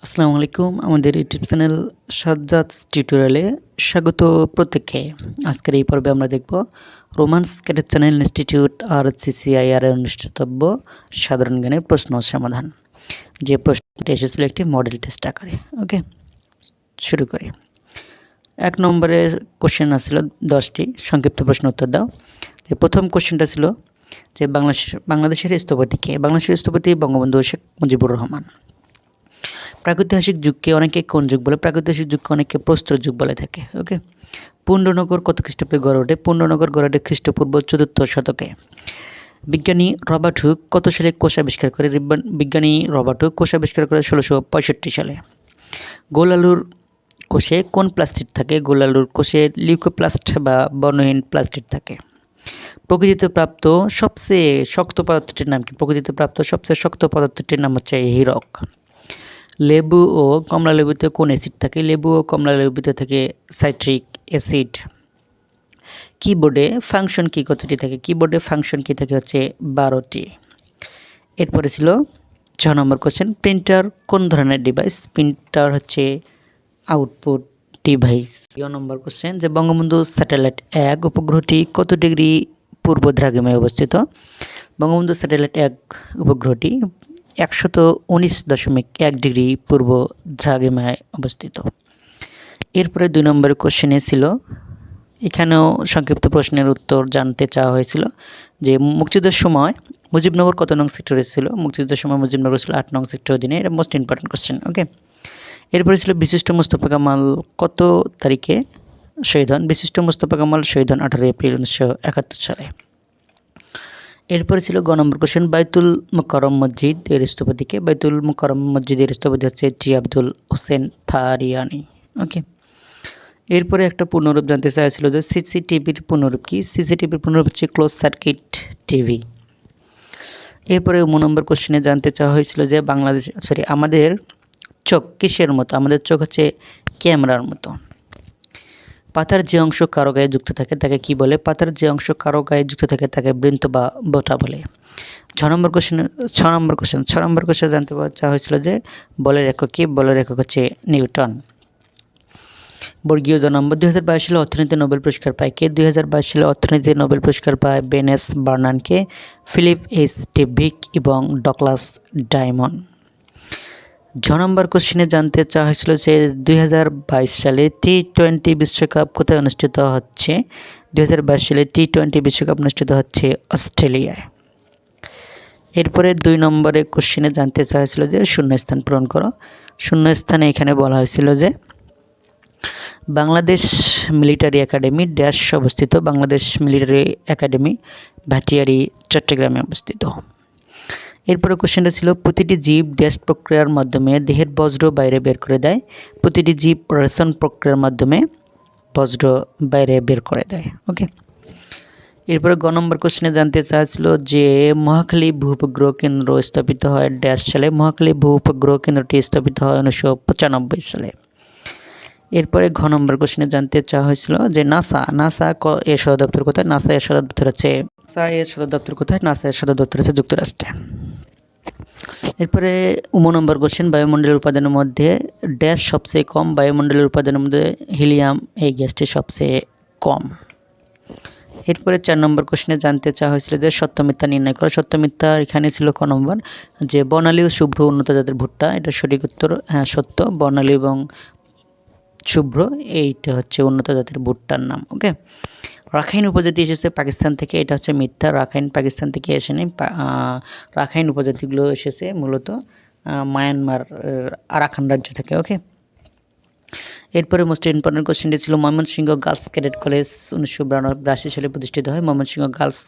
আসসালামু আলাইকুম আমাদের ইউটিউব চ্যানেল সাজ্জাদ টিউটোরিয়ালে স্বাগত প্রত্যেককে। আজকের এই পর্বে আমরা দেখব রোমান্স ক্যাডেট চ্যানেল ইনস্টিটিউট আর সিসিআইআর এর অনুষ্ঠিতব্য সাধারণ জ্ঞানের প্রশ্ন সমাধান, যে প্রশ্নটি এসেছিল একটি মডেল টেস্ট আকারে। ওকে, শুরু করি। 1 নম্বরের কোশ্চেন আসছিল 10টি সংক্ষিপ্ত প্রশ্ন উত্তর দাও। প্রথম কোশ্চেনটা ছিল যে বাংলাদেশের স্থপতি কে? বাংলাদেশের স্থপতি বঙ্গবন্ধু শেখ মুজিবুর রহমান। প্রাগৈতিহাসিক যুগকে অনেকে কোন যুগ বলে? প্রাগৈতিহাসিক যুগকে অনেকে প্রস্তর যুগ বলে থাকে। ওকে, পুণ্ডনগর কত খ্রিস্টাব্দে গড়ে ওঠে? পুণ্ডনগর গড়ে ওঠে খ্রিস্টপূর্ব 4র্থ শতকে। বিজ্ঞানী রবার্ট হুক কত সালে কোষ আবিষ্কার করে? বিজ্ঞানী রবার্ট হুক কোষ আবিষ্কার করে 1665 সালে। গোল আলুর কোষে কোন প্লাস্টিড থাকে? গোল আলুর কোষে লিউকোপ্লাস্ট বা বর্ণহীন প্লাস্টিড থাকে। প্রকৃতিতে প্রাপ্ত সবচেয়ে শক্ত পদার্থটির নাম কি? প্রকৃতিতে প্রাপ্ত সবচেয়ে শক্ত পদার্থটির নাম হচ্ছে হীরক। লেবু ও কমলা লেবুতে কোন অ্যাসিড থাকে? লেবু ও কমলা লেবুতে থাকে সাইট্রিক অ্যাসিড। কিবোর্ডে ফাংশন কি কতটি থাকে? কিবোর্ডে ফাংশন কি থাকে হচ্ছে 12টি। এরপরে ছিল 6 নম্বর কোশ্চেন, প্রিন্টার কোন ধরনের ডিভাইস? প্রিন্টার হচ্ছে আউটপুট ডিভাইস। 9 নম্বর কোশ্চেন, যে বঙ্গবন্ধু স্যাটেলাইট 1 উপগ্রহটি কত ডিগ্রি পূর্ব দ্রাঘিমায় অবস্থিত? বঙ্গবন্ধু স্যাটেলাইট 1 উপগ্রহটি 119.1 ডিগ্রি পূর্ব দ্রাঘিমায় অবস্থিত। এরপরে 2 নম্বরের কোশ্চেনে ছিল, এখানেও সংক্ষিপ্ত প্রশ্নের উত্তর জানতে চাওয়া হয়েছিল যে মুক্তিযুদ্ধের সময় মুজিবনগর কত নং সেক্টরে ছিল? মুক্তিযুদ্ধের সময় মুজিবনগর ছিল 8 নং সেক্টর অধীনে। এটা মোস্ট ইম্পর্টেন্ট কোশ্চেন। ওকে, এরপরে ছিল বিশিষ্ট মোস্তফা কামাল কত তারিখে শহীদ হন? বিশিষ্ট মোস্তফা কামাল শহীদ হন 18 এপ্রিল 1971 সালে। এরপরে ছিল গ নম্বর কোশ্চেন, বাইতুল মুকাররম মসজিদ এর স্থপতিকে? বাইতুল মুকাররম মসজিদের স্থপতি হচ্ছে জি আব্দুল হোসেন থারিয়ানি। ওকে, এরপরে একটা পূর্ণরূপ জানতে চাইছিল যে সিসিটিভির পূর্ণরূপ কি? সিসিটিভির পূর্ণরূপ হচ্ছে ক্লোজ সার্কিট টিভি। এরপরে 9 নম্বর কোশ্চেনে জানতে চাওয়া হয়েছিল যে আমাদের চোখ কিসের মতো? আমাদের চোখ হচ্ছে ক্যামেরার মতো। পাতার যে অংশ কারো গায়ে যুক্ত থাকে তাকে কি বলে? পাতার যে অংশ কারো গায়ে যুক্ত থাকে তাকে বৃন্ত বা বোটা বলে। 6 নম্বর কোশ্চেন জানতে চাওয়া হয়েছিল যে বলের একক কি? বলের একক হচ্ছে নিউটন। বর্গীয় জ নম্বর, 2022 সালে অর্থনীতি নোবেল পুরস্কার পায় কে? 2022 সালে অর্থনীতি নোবেল পুরস্কার পায় বেনেস বার্নানকে, ফিলিপ এইচ টিভিক এবং ডগলাস ডায়মন্ড। 6 নম্বর কোশ্চেনে জানতে চাওয়া হয়েছিল যে 2022 সালে টি-20 বিশ্বকাপ কোথায় অনুষ্ঠিত হচ্ছে? 2022 সালে টি-20 বিশ্বকাপ অনুষ্ঠিত হচ্ছে অস্ট্রেলিয়ায়। এরপরে 2 নম্বরের কোশ্চেনে জানতে চাওয়া হয়েছিল যে শূন্যস্থান পূরণ করো। শূন্যস্থানে এখানে বলা হয়েছিল যে বাংলাদেশ মিলিটারি একাডেমি ড্যাশ অবস্থিত? বাংলাদেশ মিলিটারি একাডেমি ভাটিয়ারি চট্টগ্রামে অবস্থিত। এরপরে কোশ্চেনটা ছিল, প্রতিটি জীব ড্যাশ প্রক্রিয়ার মাধ্যমে দেহের বজ্র বাইরে বের করে দেয়? প্রতিটি জীব রেশন প্রক্রিয়ার মাধ্যমে বজ্র বাইরে বের করে দেয়। ওকে, এরপরে গ নম্বর কোশ্চেনে জানতে চাইছিল যে মহাখালী ভূ উপগ্রহ কেন্দ্র স্থাপিত হয় ড্যাশ সালে? মহাখালী ভূ উপগ্রহ কেন্দ্রটি স্থাপিত হয় 1995 সালে। এরপরে ঘ নম্বর কোশ্চেনে জানতে চাওয়া হয়েছিল যে নাসা এর সদর দপ্তর কোথায়? নাসা এর সদর দপ্তর কোথায়? নাসা এর সদর দপ্তর হচ্ছে যুক্তরাষ্ট্রে। এরপরে 19 নম্বর কোশ্চেন, বায়ুমণ্ডলের উপাদানের মধ্যে ড্যাশ সবচেয়ে কম? বায়ুমণ্ডলের উপাদানের মধ্যে হিলিয়াম এই গ্যাসটি সবচেয়ে কম। এরপরে 4 নম্বর কোশ্চেনে জানতে চাওয়া হয়েছিল যে সত্য মিথ্যা নির্ণয় করো। সত্য মিথ্যা এখানে ছিল ক নম্বর, যে বর্ণালী ও শুভ্র উন্নত জাতের ভুট্টা। এটা সঠিক উত্তর, হ্যাঁ সত্য, বর্ণালী এবং শুভ্র এইটা হচ্ছে উন্নত জাতের ভুট্টার নাম। ওকে, রাখাইন উপজাতি এসেছে পাকিস্তান থেকে, এটা হচ্ছে মিথ্যা, রাখাইন পাকিস্তান থেকে এসেনি। রাখাইন উপজাতিগুলো এসেছে মূলত মায়ানমার আরাকান রাজ্য থেকে। ওকে, এরপরে মোস্ট ইম্পর্টেন্ট কোশ্চেনটি ছিল ময়মনসিংহ গার্লস ক্যাডেট কলেজ 1982 সালে প্রতিষ্ঠিত হয়। ময়মনসিংহ গার্লস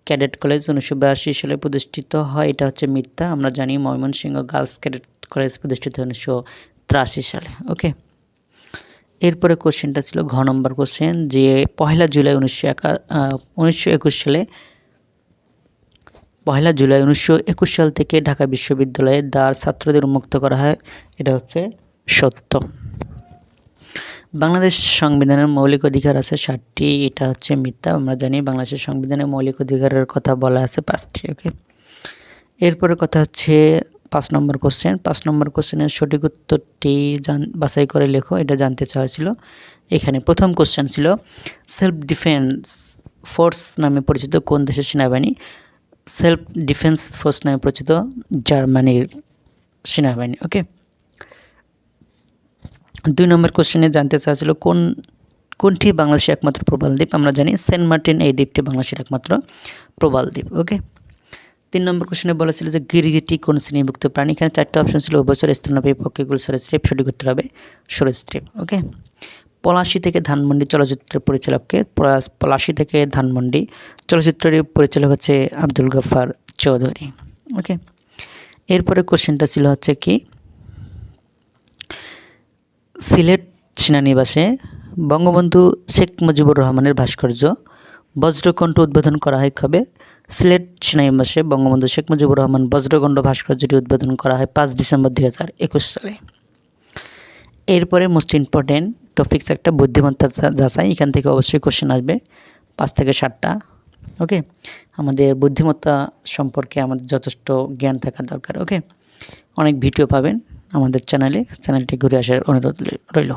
ক্যাডেট কলেজ 1982 সালে প্রতিষ্ঠিত হয়, এটা হচ্ছে মিথ্যা। আমরা জানি ময়মনসিংহ গার্লস ক্যাডেট কলেজ প্রতিষ্ঠিত হয় 1983 সালে। ওকে, এরপরে কোশ্চেনটা ছিল ঘ নম্বর কোশ্চেন, যে 1 জুলাই 1921 সাল থেকে ঢাকা বিশ্ববিদ্যালয়ে দ্বার ছাত্রদের উন্মুক্ত করা হয়, এটা হচ্ছে সত্য। বাংলাদেশ সংবিধানের মৌলিক অধিকার আছে 7টি, এটা হচ্ছে মিথ্যা। আমরা জানি বাংলাদেশের সংবিধানের মৌলিক অধিকারের কথা বলা আছে 5টি। ওকে, এরপরে কথা হচ্ছে 5 নম্বর কোশ্চেন। 5 নম্বর কোশ্চেনের সঠিক উত্তরটি বাছাই করে লেখো, এটা জানতে চাওয়া হয়েছিল। এখানে প্রথম কোশ্চেন ছিল সেলফ ডিফেন্স ফোর্স নামে পরিচিত কোন দেশের সেনাবাহিনী? সেলফ ডিফেন্স ফোর্স নামে পরিচিত জার্মানির সেনাবাহিনী। ওকে। 2 নম্বর কোশ্চেনে জানতে চাওয়া ছিল কোনটি বাংলাদেশের একমাত্র প্রবাল দ্বীপ? আমরা জানি সেন্ট মার্টিন এই দ্বীপটি বাংলাদেশের একমাত্র প্রবাল দ্বীপ। ওকে। 3 নম্বর কোশ্চেনে বলেছিল যে গিরগিটি কোন শ্রেণীভুক্ত প্রাণী? এখানে 4টা অপশন ছিল, উভচর, স্তন্যপায়ী, পক্ষীকুল, সরীসৃপ। সঠিক উত্তর হবে সরীসৃপ। ওকে। পলাশী থেকে ধানমন্ডি চলচ্চিত্রের পরিচালককে? পলাশী থেকে ধানমন্ডি চলচ্চিত্রের পরিচালক হচ্ছে আব্দুল গফফার চৌধুরী। ওকে। এরপরে কোশ্চেনটা ছিল হচ্ছে কি সিলেট সেনানিবাসে বঙ্গবন্ধু শেখ মুজিবুর রহমানের ভাস্কর্য বজ্রকণ্ঠ উদ্বোধন করা হয় কবে? সিলেট সেনানিবাসে বঙ্গবন্ধু শেখ মুজিবুর রহমান বজ্রকণ্ঠ ভাস্কর্যটি উদ্বোধন করা হয় 5 ডিসেম্বর 2021 সালে। এরপরে মোস্ট ইম্পর্টেন্ট টপিকস একটা বুদ্ধিমত্তা যাচাই। এখান থেকে অবশ্যই কোশ্চেন আসবে 5 থেকে 7টা। ওকে। আমাদের বুদ্ধিমত্তা সম্পর্কে আমাদের যথেষ্ট জ্ঞান থাকা দরকার। ওকে। অনেক ভিডিও পাবেন আমাদের চ্যানেলটি ঘুরে আসার অনুরোধ রইল।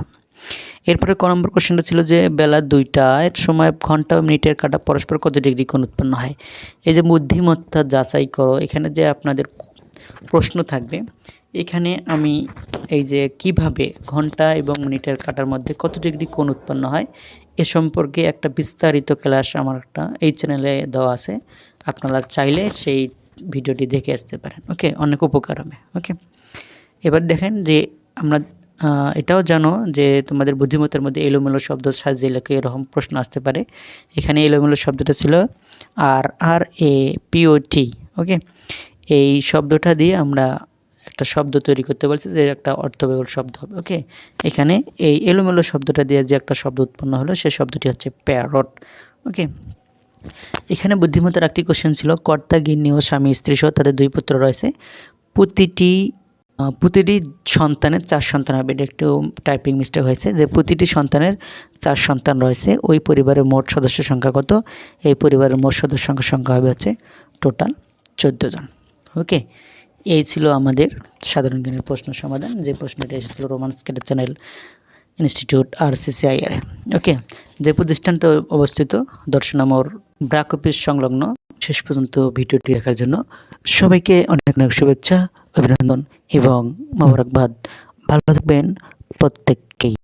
এরপরে ক নম্বর কোশ্চেনটা ছিল যে বেলা 2টার সময় ঘন্টা ও মিনিটের কাঁটা পরস্পর কত ডিগ্রি কোণ উৎপন্ন হয়? এই যে বুদ্ধিমত্তা যাচাই করো, এখানে যে আপনাদের প্রশ্ন থাকবে, এখানে আমি এই যে কিভাবে ঘন্টা এবং মিনিটের কাঁটার মধ্যে কত ডিগ্রি কোণ উৎপন্ন হয় এ সম্পর্কে একটা বিস্তারিত ক্লাস আমার একটা এই চ্যানেলে দেওয়া আছে, আপনারা চাইলে সেই ভিডিওটি দেখে আসতে পারেন। ওকে। অনেক উপকার হবে। ওকে। এবার দেখেন যে আমরা এটাও জানো যে তোমাদের বুদ্ধিমত্তার মধ্যে এলোমেলো শব্দ সাজিয়ে লেখে এরকম প্রশ্ন আসতে পারে। এখানে এলোমেলো শব্দটা ছিল RAPOT। ওকে। এই শব্দটা দিয়ে আমরা একটা শব্দ তৈরি করতে বলছি যে একটা অর্থবহুল শব্দ হবে। ওকে। এখানে এই এলোমেলো শব্দটা দিয়ে যে একটা শব্দ উৎপন্ন হলো সেই শব্দটি হচ্ছে প্যারট। ওকে। এখানে বুদ্ধিমত্তার একটি কোশ্চেন ছিল কর্তা, গিন্নি ও স্বামী স্ত্রী সহ তাদের 2 পুত্র রয়েছে, প্রতিটি সন্তানের 4 সন্তান হবে। এটা একটু টাইপিং মিস্টেক হয়েছে, যে প্রতিটি সন্তানের 4 সন্তান রয়েছে। ওই পরিবারের মোট সদস্য সংখ্যা কত? এই পরিবারের মোট সদস্য সংখ্যা হবে হচ্ছে টোটাল 14 জন। ওকে। এই ছিল আমাদের সাধারণ জ্ঞানের প্রশ্ন সমাধান, যে প্রশ্নটা এসেছিল রোমান স্কেলের চ্যানেল ইনস্টিটিউট RCCIR। ওকে। যে প্রতিষ্ঠানটা অবস্থিত দর্শনামোর ব্র্যাক অফিস সংলগ্ন। শেষ পর্যন্ত ভিডিওটি দেখার জন্য সবাইকে অনেক অনেক শুভেচ্ছা, অভিনন্দন এবং মোবারকবাদ। ভালো থাকবেন প্রত্যেককেই।